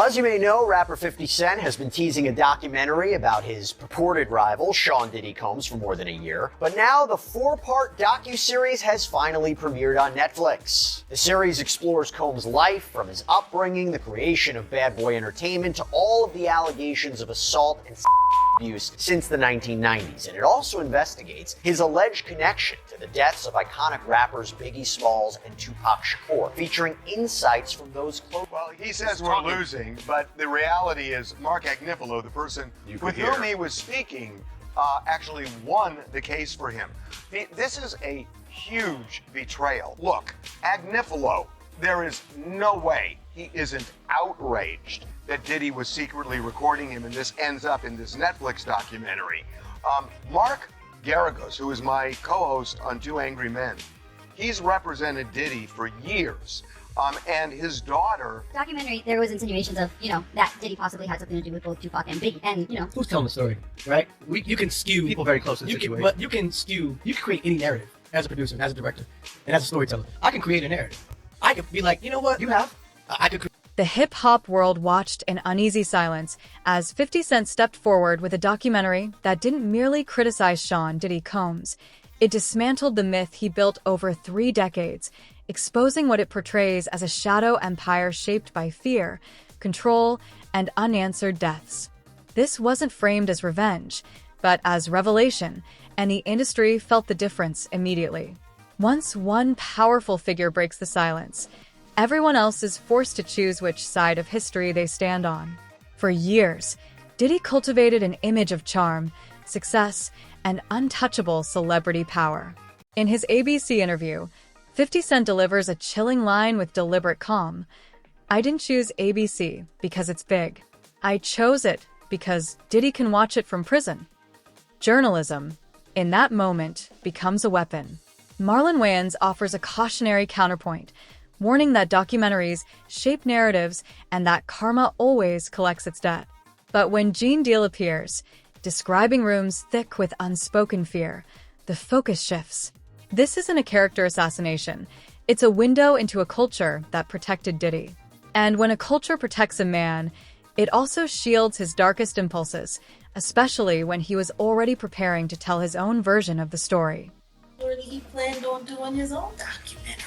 Well, as you may know, rapper 50 Cent has been teasing a documentary about his purported rival, Sean Diddy Combs, for more than a year. But now the 4-part docuseries has finally premiered on Netflix. The series explores Combs' life, from his upbringing, the creation of Bad Boy Entertainment, to all of the allegations of assault and abuse since the 1990s, and it also investigates his alleged connection to the deaths of iconic rappers Biggie Smalls and Tupac Shakur, featuring insights from those close. Well, he says we're losing, but the reality is Mark Agnifilo, the person with whom he was speaking, actually won the case for him. This is a huge betrayal. Look, Agnifilo, there is no way he isn't outraged that Diddy was secretly recording him, and this ends up in this Netflix documentary. Mark Garagos, who is my co-host on Two Angry Men, he's represented Diddy for years. And his daughter... Documentary, there was insinuations of, that Diddy possibly had something to do with both Tupac and Biggie, and, Who's telling the story, right? You can skew... People very close to the situation. But you can create any narrative as a producer, as a director, and as a storyteller. I can create a narrative. I could be like, you know what, I could create... The hip-hop world watched in uneasy silence as 50 Cent stepped forward with a documentary that didn't merely criticize Sean Diddy Combs. It dismantled the myth he built over 3 decades, exposing what it portrays as a shadow empire shaped by fear, control, and unanswered deaths. This wasn't framed as revenge, but as revelation, and the industry felt the difference immediately. Once one powerful figure breaks the silence, everyone else is forced to choose which side of history they stand on. For years, Diddy cultivated an image of charm, success, and untouchable celebrity power. In his ABC interview, 50 Cent delivers a chilling line with deliberate calm. "I didn't choose ABC because it's big. I chose it because Diddy can watch it from prison." Journalism, in that moment, becomes a weapon. Marlon Wayans offers a cautionary counterpoint, warning that documentaries shape narratives and that karma always collects its debt. But when Gene Deal appears, describing rooms thick with unspoken fear, the focus shifts. This isn't a character assassination. It's a window into a culture that protected Diddy. And when a culture protects a man, it also shields his darkest impulses, especially when he was already preparing to tell his own version of the story. He planned on doing his own documentary.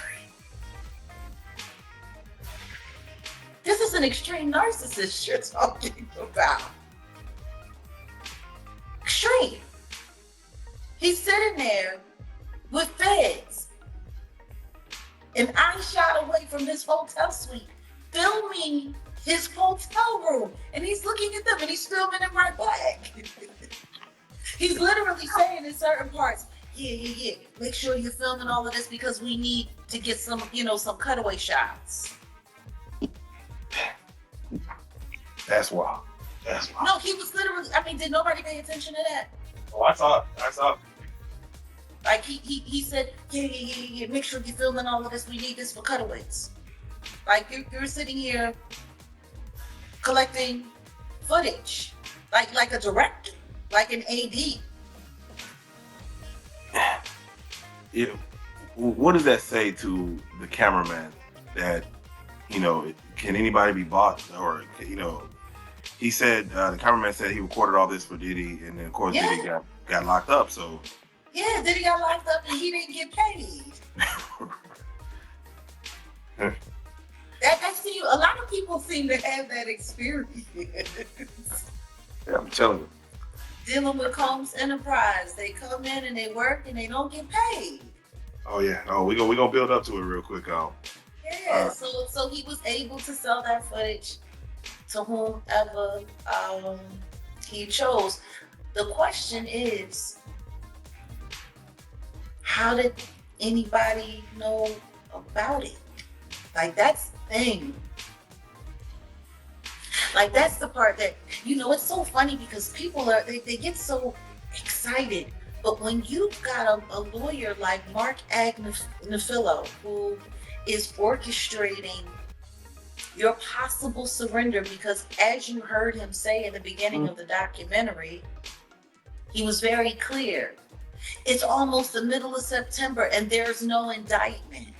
This is an extreme narcissist you're talking about. Extreme. He's sitting there with feds, and I shot away from his hotel suite, filming his hotel room, and he's looking at them and he's filming it right back. He's literally saying in certain parts, yeah, make sure you're filming all of this because we need to get some, some cutaway shots. That's wild. No, he was literally, did nobody pay attention to that? Oh, I saw. Like he said, yeah, make sure you're filming all of this. We need this for cutaways. Like you're sitting here collecting footage, like a director, like an AD. Yeah. What does that say to the cameraman that, can anybody be bought? Or, he said, the cameraman said he recorded all this for Diddy, and then of course Diddy got locked up, so. Yeah, Diddy got locked up and he didn't get paid. That's you. A lot of people seem to have that experience. Yeah, I'm telling you. Dealing with Combs Enterprise, they come in and they work and they don't get paid. Oh yeah, we gonna build up to it real quick. Yeah, so he was able to sell that footage to whomever he chose. The question is, how did anybody know about it? Like, that's the thing. Like, that's the part that, it's so funny because people they get so excited. But when you've got a lawyer like Mark Agnifilo, who is orchestrating your possible surrender, because as you heard him say in the beginning of the documentary, he was very clear. It's almost the middle of September and there's no indictment.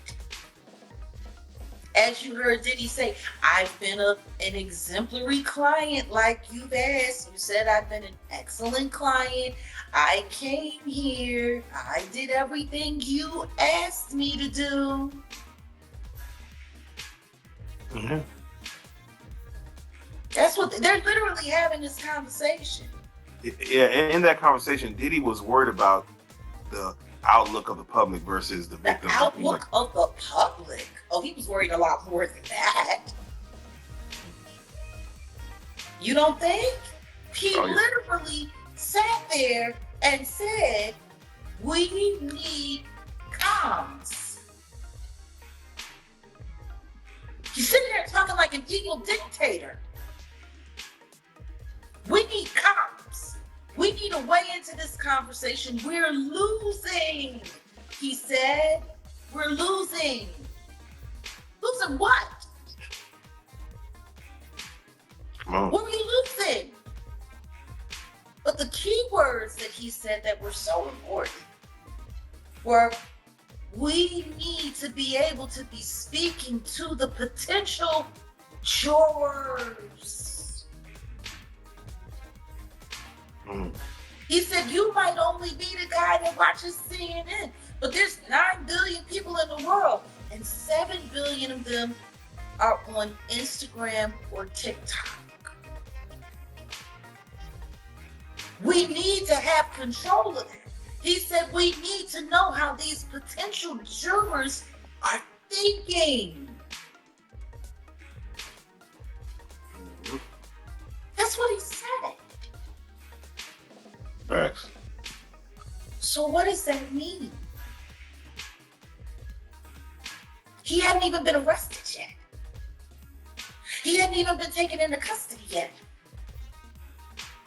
As you heard Diddy say, I've been an exemplary client like you've asked. You said I've been an excellent client. I came here. I did everything you asked me to do. Mm-hmm. That's what they're literally having this conversation. Yeah, in that conversation, Diddy was worried about the outlook of the public versus the The victim. outlook of the public. Oh, he was worried a lot more than that. You don't think? He Oh, yeah. literally sat there and said, we need comms. He's sitting there talking like an evil dictator. We need comms. We need a way into this conversation. We're losing, he said. We're losing. Losing what? Oh. What are you losing? But the key words that he said that were so important were, we need to be able to be speaking to the potential jurors. Mm. He said, you might only be the guy that watches CNN, but there's 9 billion people in the world, and 7 billion of them are on Instagram or TikTok. We need to have control of that. He said, we need to know how these potential jurors are thinking. That's what he said. Facts. So what does that mean? He hadn't even been arrested yet. He hadn't even been taken into custody yet.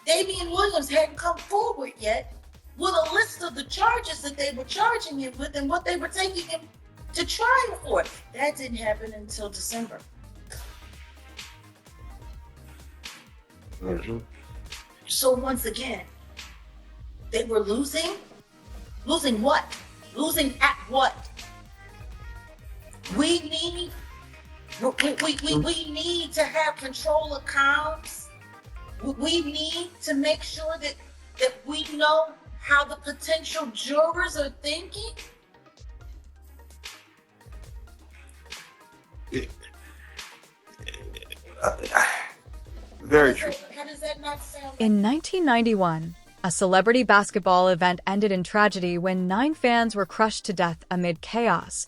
Damian Williams hadn't come forward yet with a list of the charges that they were charging him with and what they were taking him to trial for. That didn't happen until December. Mm-hmm. So once again, they were losing? Losing what? Losing at what? We need to have control of comms. We need to make sure that we know how the potential jurors are thinking. Very true. How does that not sound? In 1991, a celebrity basketball event ended in tragedy when 9 fans were crushed to death amid chaos.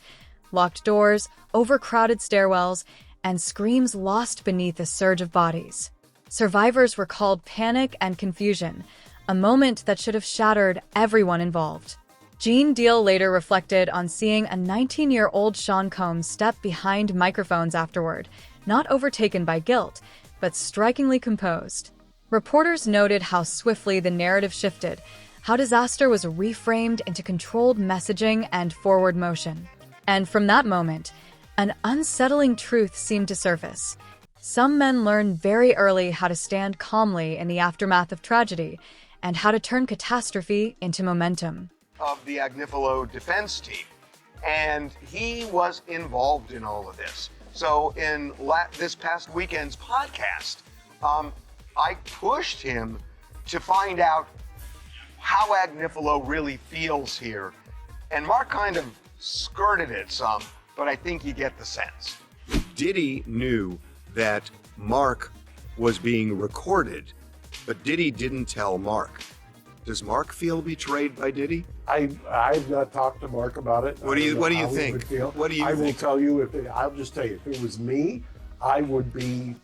Locked doors, overcrowded stairwells, and screams lost beneath a surge of bodies. Survivors recalled panic and confusion, a moment that should have shattered everyone involved. Gene Deal later reflected on seeing a 19-year-old Sean Combs step behind microphones afterward, not overtaken by guilt, but strikingly composed. Reporters noted how swiftly the narrative shifted, how disaster was reframed into controlled messaging and forward motion. And from that moment, an unsettling truth seemed to surface. Some men learn very early how to stand calmly in the aftermath of tragedy and how to turn catastrophe into momentum. Of the Agnifilo defense team, and he was involved in all of this. So in this past weekend's podcast, I pushed him to find out how Agnifilo really feels here, and Mark kind of skirted it some, but I think you get the sense. Diddy knew that Mark was being recorded, but Diddy didn't tell Mark. Does Mark feel betrayed by Diddy? I've not talked to Mark about it. What do you How he think? would feel. What do you I think? will tell you I'll just tell you, if it was me, I would be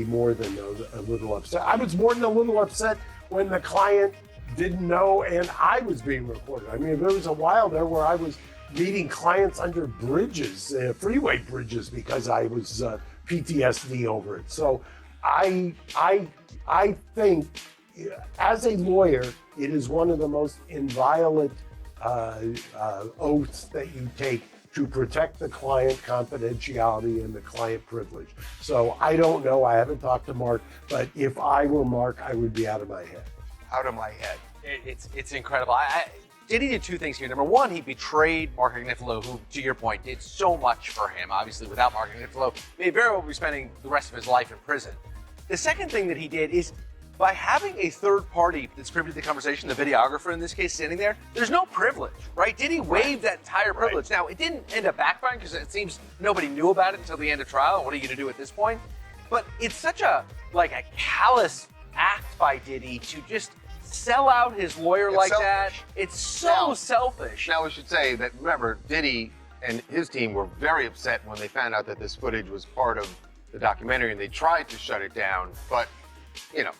more than a little upset. I was more than a little upset when the client didn't know and I was being recorded. I mean, there was a while there where I was meeting clients under bridges, freeway bridges, because I was PTSD over it. So I think, as a lawyer, it is one of the most inviolate oaths that you take to protect the client confidentiality and the client privilege. So I don't know, I haven't talked to Mark, but if I were Mark, I would be out of my head. Out of my head. It's incredible. Diddy did two things here. Number one, he betrayed Mark Agnifilo, who, to your point, did so much for him. Obviously, without Mark Agnifilo, he may very well be spending the rest of his life in prison. The second thing that he did is, by having a third party that's privy to the conversation, the videographer in this case sitting there, there's no privilege, right? Diddy waived that entire privilege. Now, it didn't end up backfiring because it seems nobody knew about it until the end of trial. What are you going to do at this point? But it's such a callous act by Diddy to just sell out his lawyer like selfish. that. It's so selfish. Now we should say that, remember, Diddy and his team were very upset when they found out that this footage was part of the documentary, and they tried to shut it down, but you know,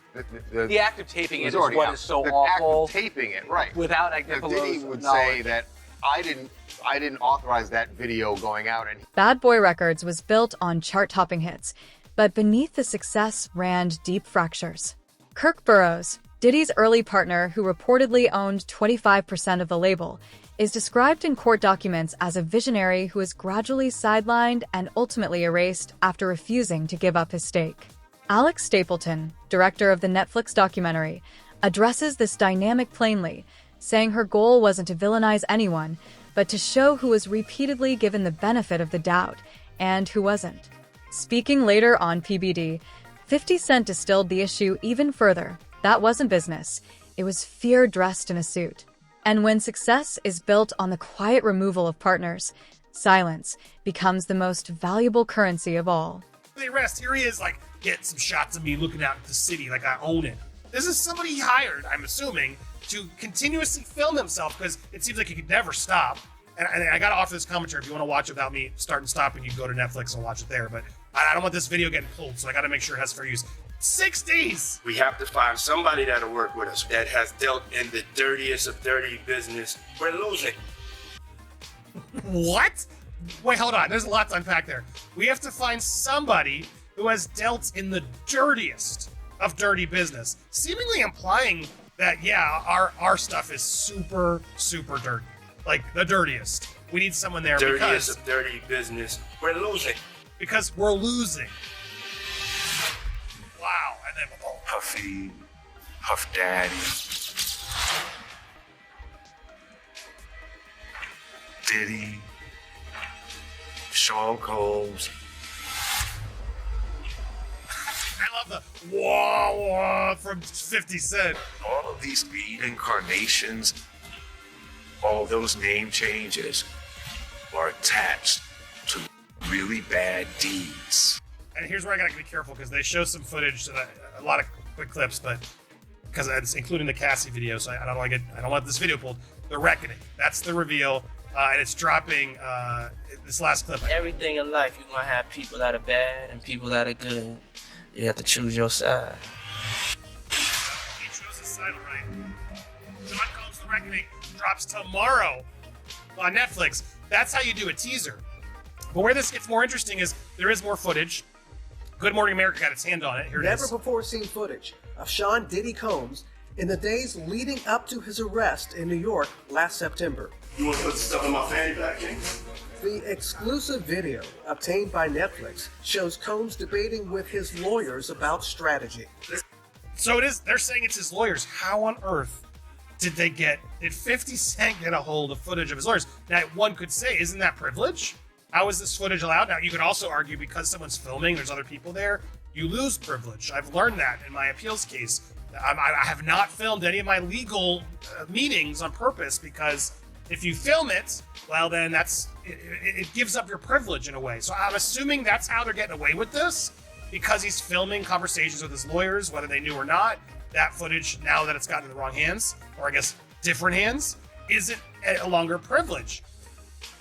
the act of taping it is already what out. is so the awful. Act of taping it, right? Without Now, Agnifilo's Diddy would knowledge. say that I didn't authorize that video going out, and Bad Boy Records was built on chart-topping hits, but beneath the success ran deep fractures. Kirk Burroughs, Diddy's early partner who reportedly owned 25% of the label, is described in court documents as a visionary who was gradually sidelined and ultimately erased after refusing to give up his stake. Alex Stapleton, director of the Netflix documentary, addresses this dynamic plainly, saying her goal wasn't to villainize anyone, but to show who was repeatedly given the benefit of the doubt and who wasn't. Speaking later on PBD, 50 Cent distilled the issue even further. That wasn't business. It was fear dressed in a suit. And when success is built on the quiet removal of partners, silence becomes the most valuable currency of all. The arrest, here he is, like, get some shots of me looking out at the city like I own it. This is somebody he hired, I'm assuming, to continuously film himself because it seems like he could never stop. And I gotta offer this commentary. If you want to watch it without me starting and stopping, you can go to Netflix and watch it there. But I don't want this video getting pulled, so I gotta make sure it has fair use. 6 days! We have to find somebody that'll work with us that has dealt in the dirtiest of dirty business. We're losing. What? Wait, hold on. There's a lot to unpack there. We have to find somebody who has dealt in the dirtiest of dirty business, seemingly implying that, yeah, our stuff is super, super dirty. Like, the dirtiest. We need someone there Dirtiest of dirty business. We're losing. Because we're losing. Wow. And then, oh. Puffy, Puff Daddy, Diddy, Sean Combs. I love the wah wah from 50 Cent. All of these reincarnations, all those name changes are attached to really bad deeds. And here's where I gotta be careful because they show some footage, a lot of quick clips, but because it's including the Cassie video, so I don't want this video pulled. The Reckoning, that's the reveal, and it's dropping this last clip. Everything in life, you're gonna have people that are bad and people that are good. You have to choose your side. He chose his side, right? John Combs' The Reckoning drops tomorrow on Netflix. That's how you do a teaser. But where this gets more interesting is there is more footage. Good Morning America got its hand on it. Here it is. Never before seen footage of Sean Diddy Combs in the days leading up to his arrest in New York last September. You want to put stuff in my fanny pack, King? The exclusive video obtained by Netflix shows Combs debating with his lawyers about strategy. So it is. They're saying it's his lawyers. How on earth did 50 Cent get a hold of footage of his lawyers? Now, one could say, isn't that privilege? How is this footage allowed? Now, you could also argue because someone's filming, there's other people there, you lose privilege. I've learned that in my appeals case. I have not filmed any of my legal meetings on purpose because if you film it, well, then it gives up your privilege in a way. So I'm assuming that's how they're getting away with this because he's filming conversations with his lawyers, whether they knew or not. That footage, now that it's gotten in the wrong hands, or I guess different hands, isn't a longer privilege.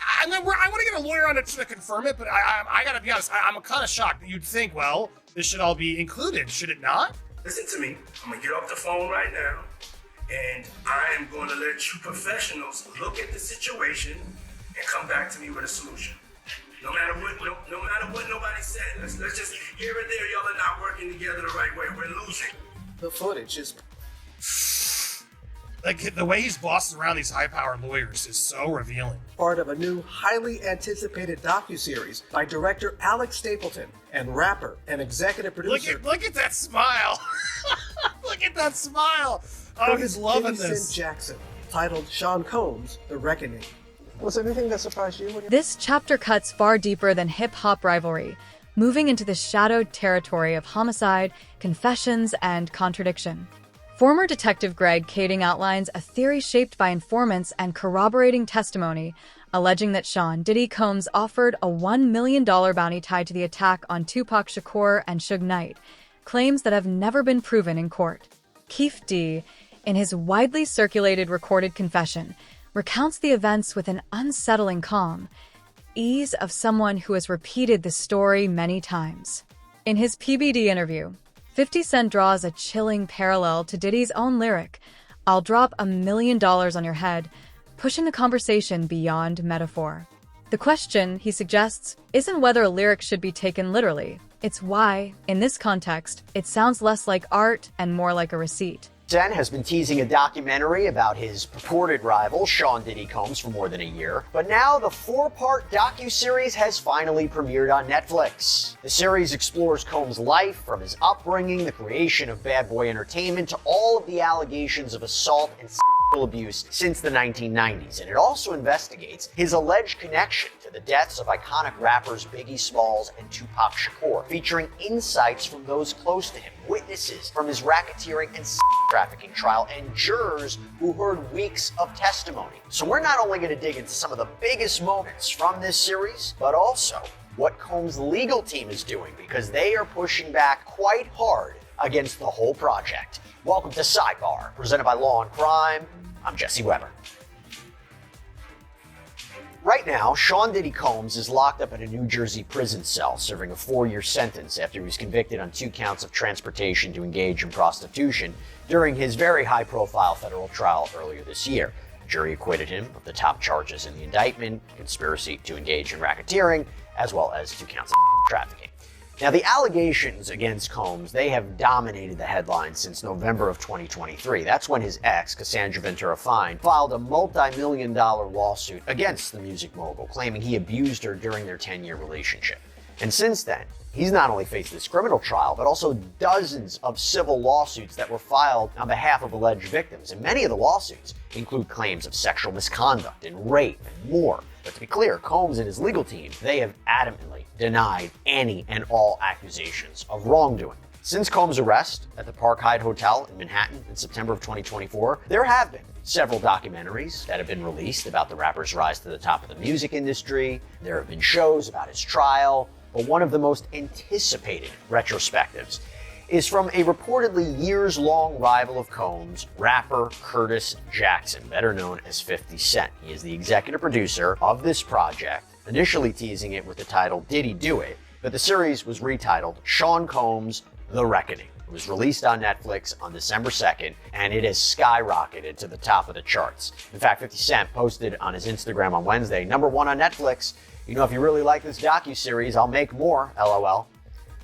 I want to get a lawyer on it to confirm it, but I gotta be honest, I'm kind of shocked that you'd think, well, this should all be included. Should it not? Listen to me. I'm going to get off the phone right now, and I am going to let you professionals look at the situation and come back to me with a solution. No matter what nobody said, let's just here and there, y'all are not working together the right way. We're losing. The footage is... Like, the way he's bossing around these high-powered lawyers is so revealing. part of a new, highly anticipated docuseries by director Alex Stapleton and rapper and executive producer... Look at that smile! Look at that smile! Oh, he's loving this. Jackson. titled Sean Combs, The Reckoning. Was there anything that surprised you? This chapter cuts far deeper than hip-hop rivalry, moving into the shadowed territory of homicide, confessions, and contradiction. Former Detective Greg Kading outlines a theory shaped by informants and corroborating testimony, alleging that Sean Diddy Combs offered a $1 million bounty tied to the attack on Tupac Shakur and Suge Knight, claims that have never been proven in court. Keefe D., in his widely circulated recorded confession, recounts the events with an unsettling calm, ease of someone who has repeated the story many times. In his PBD interview, 50 Cent draws a chilling parallel to Diddy's own lyric, "I'll drop $1 million on your head," pushing the conversation beyond metaphor. The question, he suggests, isn't whether a lyric should be taken literally. It's why, in this context, it sounds less like art and more like a receipt. Cent has been teasing a documentary about his purported rival, Sean Diddy Combs, for more than a year. But now the 4-part docuseries has finally premiered on Netflix. The series explores Combs' life, from his upbringing, the creation of Bad Boy Entertainment, to all of the allegations of assault and sexual abuse since the 1990s. And it also investigates his alleged connection to the deaths of iconic rappers Biggie Smalls and Tupac Shakur, featuring insights from those close to him, witnesses from his racketeering and trafficking trial, and jurors who heard weeks of testimony. So we're not only going to dig into some of the biggest moments from this series, but also what Combs' legal team is doing, because they are pushing back quite hard against the whole project. Welcome to Sidebar, presented by Law and Crime. I'm Jesse Weber. Right now, Sean Diddy Combs is locked up in a New Jersey prison cell, serving a 4-year sentence after he was convicted on 2 counts of transportation to engage in prostitution during his very high-profile federal trial earlier this year. The jury acquitted him of the top charges in the indictment, conspiracy to engage in racketeering, as well as 2 counts of trafficking. Now, the allegations against Combs, they have dominated the headlines since November of 2023. That's when his ex, Cassandra Ventura Fine, filed a multi-million-dollar lawsuit against the music mogul, claiming he abused her during their 10-year relationship. And since then, he's not only faced this criminal trial, but also dozens of civil lawsuits that were filed on behalf of alleged victims. And many of the lawsuits include claims of sexual misconduct and rape and more. But to be clear, Combs and his legal team, they have adamantly denied any and all accusations of wrongdoing. Since Combs' arrest at the Park Hyatt Hotel in Manhattan in September of 2024, there have been several documentaries that have been released about the rapper's rise to the top of the music industry. There have been shows about his trial, but one of the most anticipated retrospectives is from a reportedly years-long rival of Combs, rapper Curtis Jackson, better known as 50 Cent. He is the executive producer of this project, initially teasing it with the title Diddy Do It, but the series was retitled Sean Combs, The Reckoning. It was released on Netflix on December 2nd, and it has skyrocketed to the top of the charts. In fact, 50 Cent posted on his Instagram on Wednesday, #1 on Netflix. You know, if you really like this docuseries, I'll make more, LOL.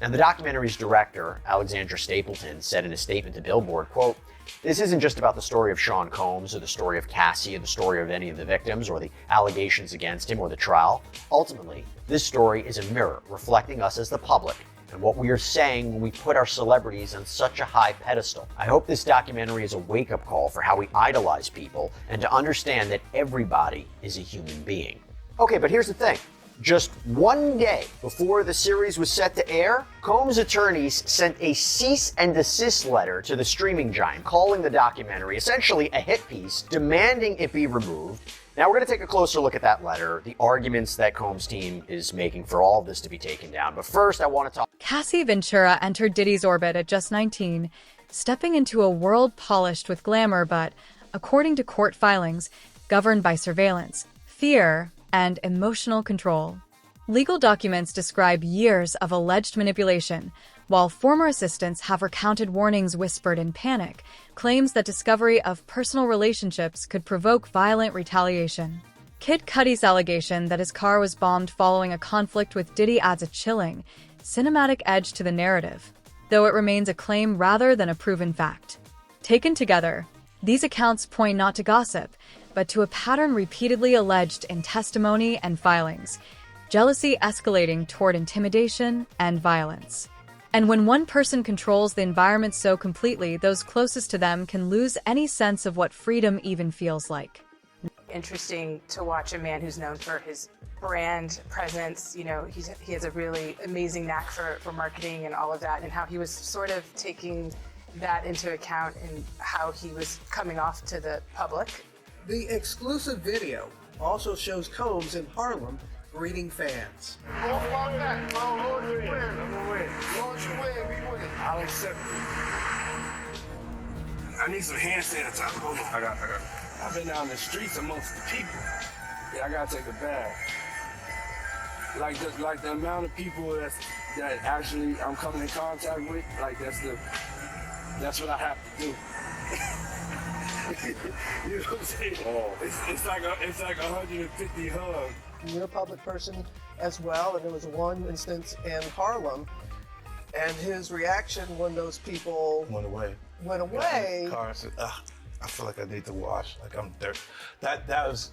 Now, the documentary's director, Alexandra Stapleton, said in a statement to Billboard, quote, "This isn't just about the story of Sean Combs or the story of Cassie or the story of any of the victims or the allegations against him or the trial. Ultimately, this story is a mirror reflecting us as the public and what we are saying when we put our celebrities on such a high pedestal. I hope this documentary is a wake-up call for how we idolize people and to understand that everybody is a human being." Okay, but here's the thing. Just one day before the series was set to air, Combs' attorneys sent a cease and desist letter to the streaming giant, calling the documentary essentially a hit piece, demanding it be removed. Now we're going to take a closer look at that letter, the arguments that Combs' team is making for all of this to be taken down. But first, I want to talk. Cassie Ventura entered Diddy's orbit at just 19, stepping into a world polished with glamour but, according to court filings, governed by surveillance, fear, and emotional control. Legal documents describe years of alleged manipulation, while former assistants have recounted warnings whispered in panic, claims that discovery of personal relationships could provoke violent retaliation. Kid Cudi's allegation that his car was bombed following a conflict with Diddy adds a chilling, cinematic edge to the narrative, though it remains a claim rather than a proven fact. Taken together, these accounts point not to gossip, but to a pattern repeatedly alleged in testimony and filings, jealousy escalating toward intimidation and violence. And when one person controls the environment so completely, those closest to them can lose any sense of what freedom even feels like. Interesting to watch a man who's known for his brand presence. You know, he has a really amazing knack for marketing and all of that, and how he was sort of taking that into account in how he was coming off to the public. The exclusive video also shows Combs in Harlem greeting fans. I'll accept it. I need some hand sanitizer. Hold on. I got. I've been down the streets amongst the people. Yeah, I gotta take a bath. Like the amount of people that actually I'm coming in contact with, like that's what I have to do. You know what I'm saying? Oh. It's like 150 hugs. You're a public person as well, and there was one instance in Harlem, and his reaction when those people went away. Got in the car and said, I feel like I need to wash, like I'm dirty. That was,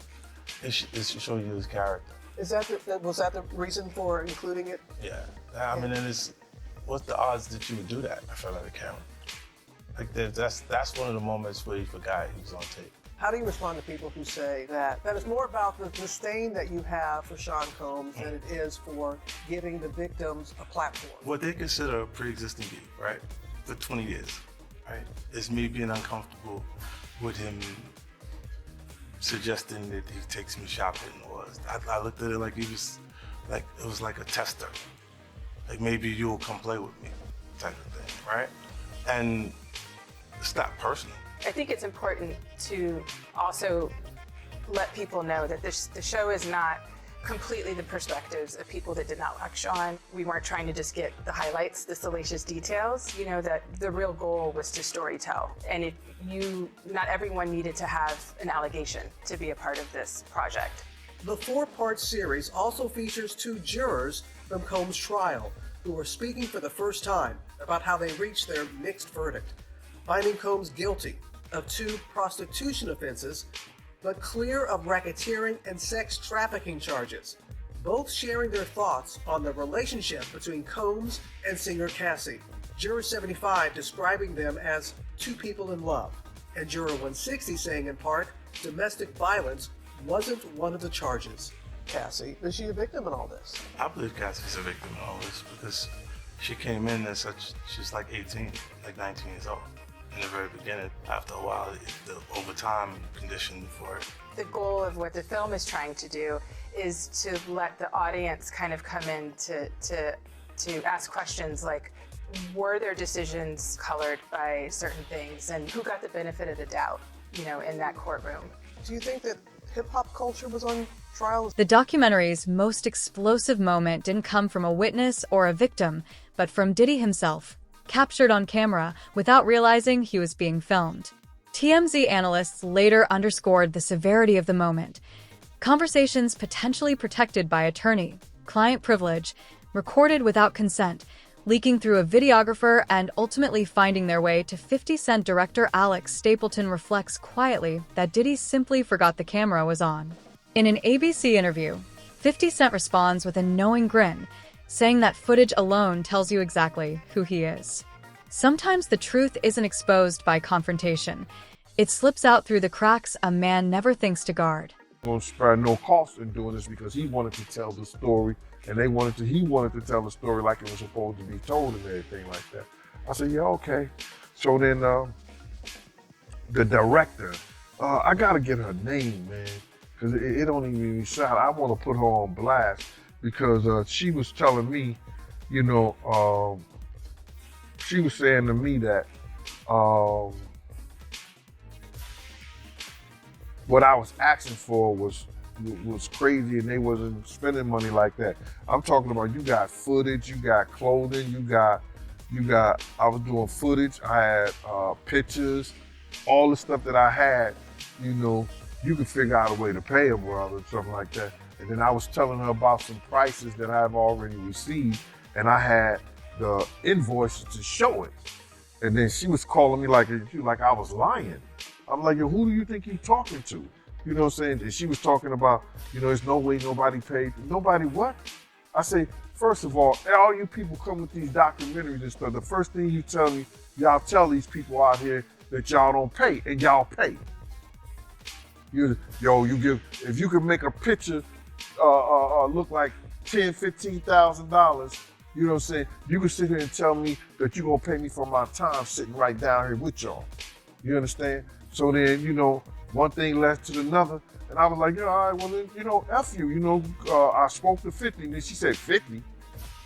it show you his character. Was that the reason for including it? Yeah. I mean, what's the odds that you would do that in front of the camera? Like that's one of the moments where he forgot he was on tape. How do you respond to people who say that it's more about the disdain that you have for Sean Combs than it is for giving the victims a platform? What they consider a pre-existing beef, right? For 20 years, right? It's me being uncomfortable with him suggesting that he takes me shopping, or I looked at it like it was like a tester. Like maybe you'll come play with me, type of thing, right? And it's not personal. I think it's important to also let people know that the show is not completely the perspectives of people that did not like Sean. We weren't trying to just get the highlights, the salacious details. You know, that the real goal was to storytell. And not everyone needed to have an allegation to be a part of this project. The 4-part series also features 2 jurors from Combs' trial who are speaking for the first time about how they reached their mixed verdict, finding Combs guilty of 2 prostitution offenses, but clear of racketeering and sex trafficking charges, both sharing their thoughts on the relationship between Combs and singer Cassie. Juror 75 describing them as 2 people in love, and Juror 160 saying in part, domestic violence wasn't one of the charges. Cassie, is she a victim in all this? I believe Cassie's a victim in all this because she came in as she's like 18, like 19 years old. In the very beginning, after a while, the overtime conditioned for it. The goal of what the film is trying to do is to let the audience kind of come in to ask questions like, were their decisions colored by certain things, and who got the benefit of the doubt, you know, in that courtroom? Do you think that hip-hop culture was on trial? The documentary's most explosive moment didn't come from a witness or a victim, but from Diddy himself, captured on camera without realizing he was being filmed. TMZ analysts later underscored the severity of the moment. Conversations potentially protected by attorney, client privilege, recorded without consent, leaking through a videographer and ultimately finding their way to 50 Cent director Alex Stapleton reflects quietly that Diddy simply forgot the camera was on. In an ABC interview, 50 Cent responds with a knowing grin, saying that footage alone tells you exactly who he is. Sometimes the truth isn't exposed by confrontation. It slips out through the cracks a man never thinks to guard. Won't spare no cost in doing this because he wanted to tell the story, and he wanted to tell the story like it was supposed to be told and everything like that. I said, yeah, okay. So then the director, I gotta get her name, man, because it don't even sound. I want to put her on blast because she was telling me, you know, she was saying to me that what I was asking for was crazy, and they wasn't spending money like that. I'm talking about you got footage, you got clothing, you got. I was doing footage. I had pictures, all the stuff that I had. You know, you could figure out a way to pay them, brother, something like that. And then I was telling her about some prices that I've already received, and I had the invoices to show it. And then she was calling me like I was lying. I'm like, yo, who do you think you're talking to? You know what I'm saying? And she was talking about, you know, there's no way nobody paid. Nobody what? I say, First of all you people come with these documentaries and stuff, the first thing you tell me, y'all tell these people out here that y'all don't pay, and y'all pay. If you can make a picture look like $10,000-$15,000, you know what I'm saying? You can sit here and tell me that you're gonna pay me for my time sitting right down here with y'all. You understand? So then, one thing led to another, and I was like, all right, well then, F you. I spoke to 50, and then she said 50,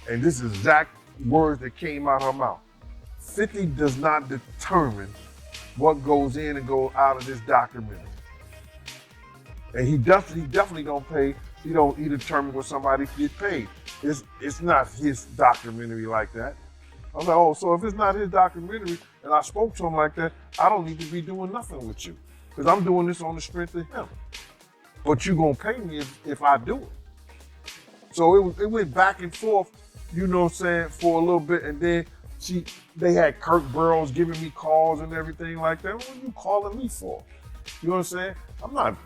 and this is exact words that came out her mouth. 50 does not determine what goes in and goes out of this documentary. And he definitely don't pay. He determine what somebody gets paid. It's not his documentary like that. I'm like, oh, so if it's not his documentary and I spoke to him like that, I don't need to be doing nothing with you. Because I'm doing this on the strength of him. But you gonna pay me if I do it. So it went back and forth, you know what I'm saying, for a little bit, and then they had Kirk Burrows giving me calls and everything like that. What are you calling me for? You know what I'm saying? I'm not.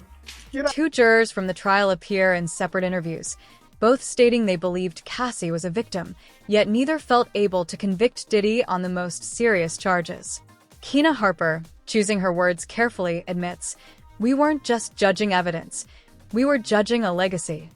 Two jurors from the trial appear in separate interviews, both stating they believed Cassie was a victim, yet neither felt able to convict Diddy on the most serious charges. Keena Harper, choosing her words carefully, admits, "We weren't just judging evidence, we were judging a legacy."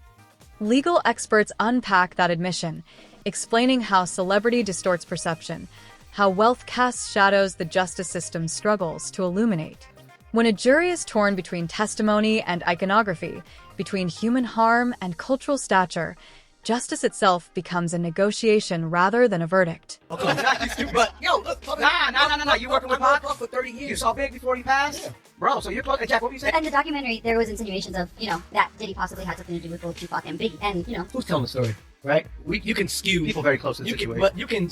Legal experts unpack that admission, explaining how celebrity distorts perception, how wealth casts shadows the justice system struggles to illuminate. When a jury is torn between testimony and iconography, between human harm and cultural stature, justice itself becomes a negotiation rather than a verdict. But yo, look, nah. You working with Mark for 30 years. You saw Big before he passed? Yeah. Bro, so you're close. Jack, what were you saying? In the documentary, there was insinuations of, that Diddy possibly had something to do with both Tupac and Biggie. And, Who's telling the story, right? You can skew. People very close to the situation. But you can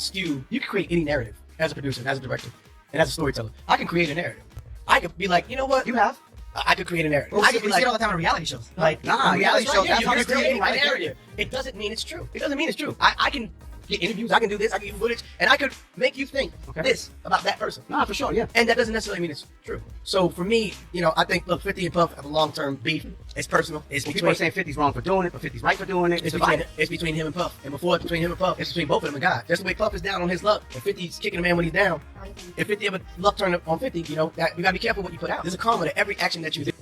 create any narrative as a producer, as a director, and as a storyteller. I can create a narrative. I could be like, you know what? You have. I could create a narrative. Well, I could be like, all the time on reality shows. Reality shows. That's how you create a narrative. It doesn't mean it's true. I can get interviews. I can do this. I can get footage, and I could make you think this about that person. Nah, for sure, yeah. And that doesn't necessarily mean it's true. So for me, I think 50 and Puff have a long-term beef. It's personal. People are saying 50's wrong for doing it, but 50's right for doing it. It's between him and Puff. And before it's between him and Puff, it's between both of them and God. Just the way Puff is down on his luck, and 50's kicking a man when he's down. If 50 ever luck turned on 50, you gotta be careful what you put out. There's a karma to every action that you do.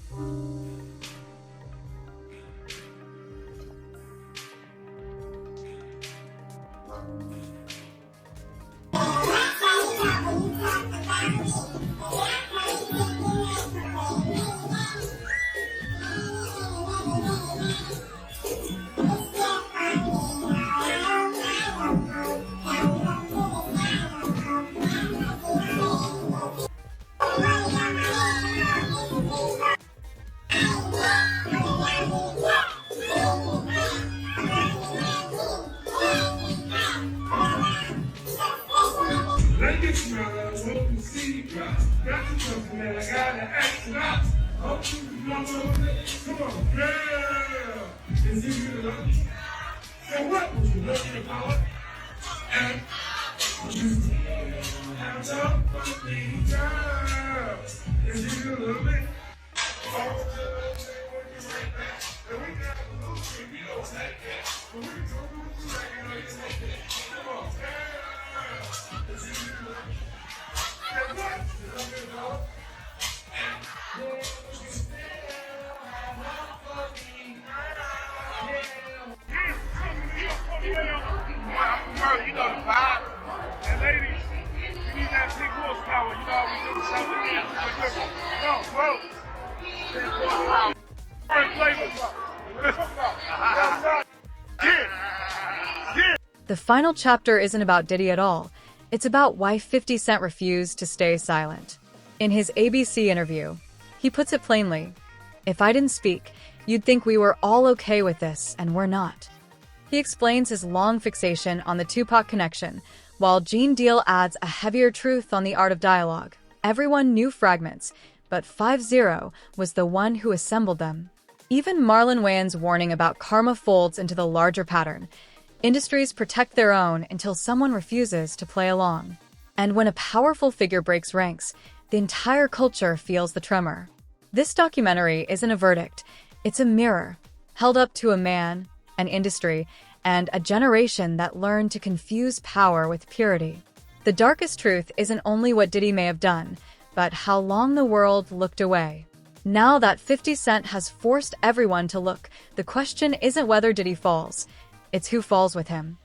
The final chapter isn't about Diddy at all. It's about why 50 Cent refused to stay silent. In his ABC interview, he puts it plainly, "If I didn't speak, you'd think we were all okay with this, and we're not." He explains his long fixation on the Tupac connection, while Gene Deal adds a heavier truth on the art of dialogue. Everyone knew fragments, but 50 was the one who assembled them. Even Marlon Wayans' warning about karma folds into the larger pattern. Industries protect their own until someone refuses to play along. And when a powerful figure breaks ranks, the entire culture feels the tremor. This documentary isn't a verdict, it's a mirror, held up to a man, an industry, and a generation that learned to confuse power with purity. The darkest truth isn't only what Diddy may have done, but how long the world looked away. Now that 50 Cent has forced everyone to look, the question isn't whether Diddy falls, it's who falls with him.